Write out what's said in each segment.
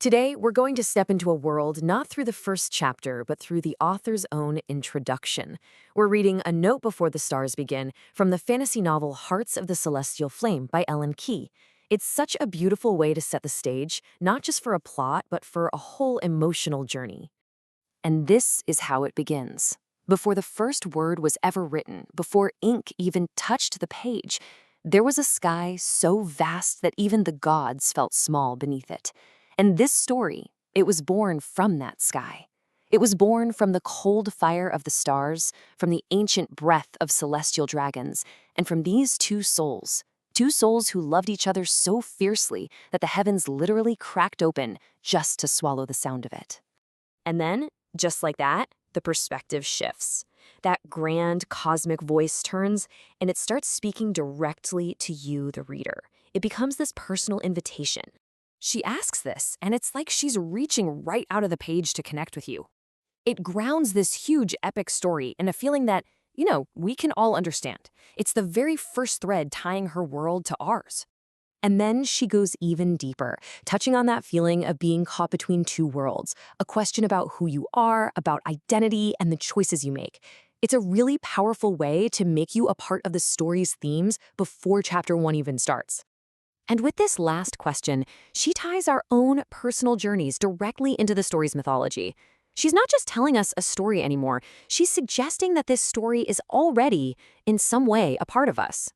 Today, we're going to step into a world not through the first chapter, but through the author's own introduction. We're reading A Note Before the Stars Begin from the fantasy novel Hearts of the Celestial Flame by Ellen Key. It's such a beautiful way to set the stage, not just for a plot, but for a whole emotional journey. And this is how it begins. Before the first word was ever written, before ink even touched the page, there was a sky so vast that even the gods felt small beneath it. And this story, it was born from that sky. It was born from the cold fire of the stars, from the ancient breath of celestial dragons, and from these two souls who loved each other so fiercely that the heavens literally cracked open just to swallow the sound of it. And then, just like that, the perspective shifts. That grand cosmic voice turns, and it starts speaking directly to you, the reader. It becomes this personal invitation. She asks this, and it's like she's reaching right out of the page to connect with you. It grounds this huge epic story in a feeling that, we can all understand. It's the very first thread tying her world to ours. And then she goes even deeper, touching on that feeling of being caught between two worlds, a question about who you are, about identity, and the choices you make. It's a really powerful way to make you a part of the story's themes before chapter 1 even starts. And with this last question, she ties our own personal journeys directly into the story's mythology. She's not just telling us a story anymore, she's suggesting that this story is already, in some way, a part of us.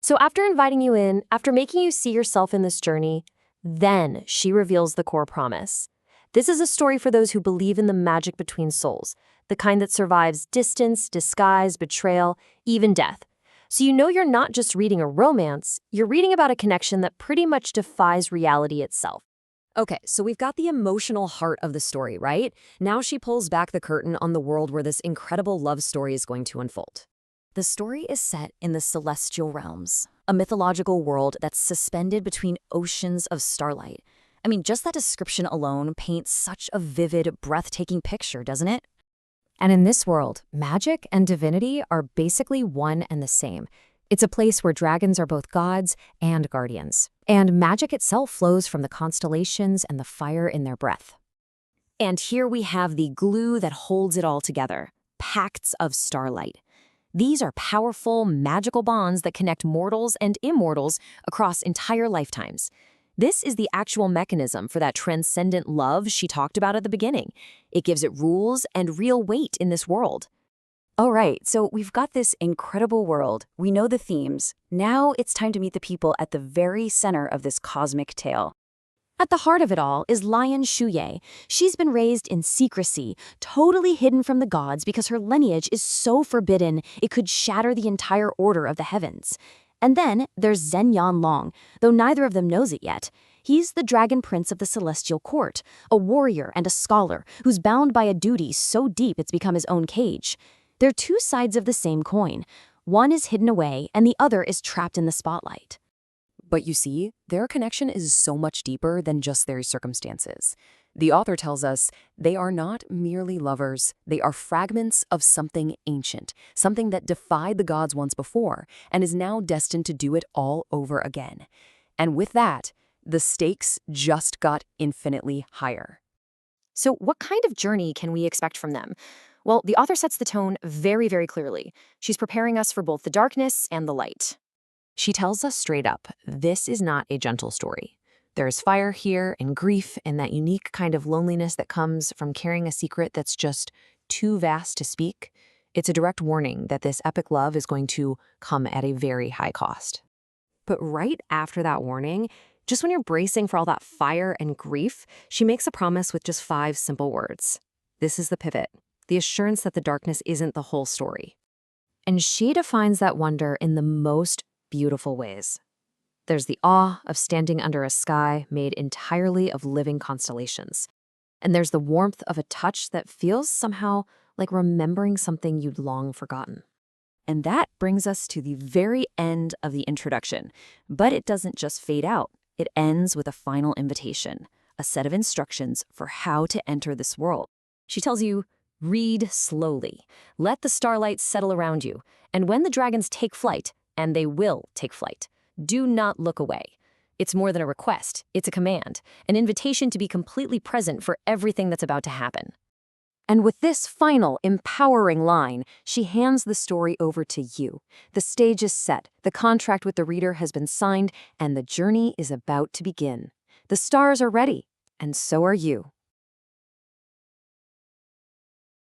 So after inviting you in, after making you see yourself in this journey, then she reveals the core promise. This is a story for those who believe in the magic between souls, the kind that survives distance, disguise, betrayal, even death. So you're not just reading a romance, you're reading about a connection that pretty much defies reality itself. Okay, so we've got the emotional heart of the story, right? Now she pulls back the curtain on the world where this incredible love story is going to unfold. The story is set in the celestial realms, a mythological world that's suspended between oceans of starlight. I mean, just that description alone paints such a vivid, breathtaking picture, doesn't it? And in this world, magic and divinity are basically one and the same. It's a place where dragons are both gods and guardians. And magic itself flows from the constellations and the fire in their breath. And here we have the glue that holds it all together, pacts of starlight. These are powerful, magical bonds that connect mortals and immortals across entire lifetimes. This is the actual mechanism for that transcendent love she talked about at the beginning. It gives it rules and real weight in this world. All right, so we've got this incredible world. We know the themes. Now it's time to meet the people at the very center of this cosmic tale. At the heart of it all is Lion Shuye. She's been raised in secrecy, totally hidden from the gods because her lineage is so forbidden it could shatter the entire order of the heavens. And then there's Zhen Yanlong, though neither of them knows it yet. He's the dragon prince of the celestial court, a warrior and a scholar who's bound by a duty so deep it's become his own cage. They're two sides of the same coin. One is hidden away and the other is trapped in the spotlight. But you see, their connection is so much deeper than just their circumstances. The author tells us they are not merely lovers, they are fragments of something ancient, something that defied the gods once before and is now destined to do it all over again. And with that, the stakes just got infinitely higher. So what kind of journey can we expect from them? Well, the author sets the tone very, very clearly. She's preparing us for both the darkness and the light. She tells us straight up, this is not a gentle story. There's fire here and grief and that unique kind of loneliness that comes from carrying a secret that's just too vast to speak. It's a direct warning that this epic love is going to come at a very high cost. But right after that warning, just when you're bracing for all that fire and grief, she makes a promise with just 5 simple words. This is the pivot, the assurance that the darkness isn't the whole story. And she defines that wonder in the most beautiful ways. There's the awe of standing under a sky made entirely of living constellations. And there's the warmth of a touch that feels somehow like remembering something you'd long forgotten. And that brings us to the very end of the introduction. But it doesn't just fade out. It ends with a final invitation, a set of instructions for how to enter this world. She tells you, read slowly. Let the starlight settle around you. And when the dragons take flight, and they will take flight, do not look away. It's more than a request, it's a command, an invitation to be completely present for everything that's about to happen. And with this final, empowering line, she hands the story over to you. The stage is set, the contract with the reader has been signed, and the journey is about to begin. The stars are ready, and so are you.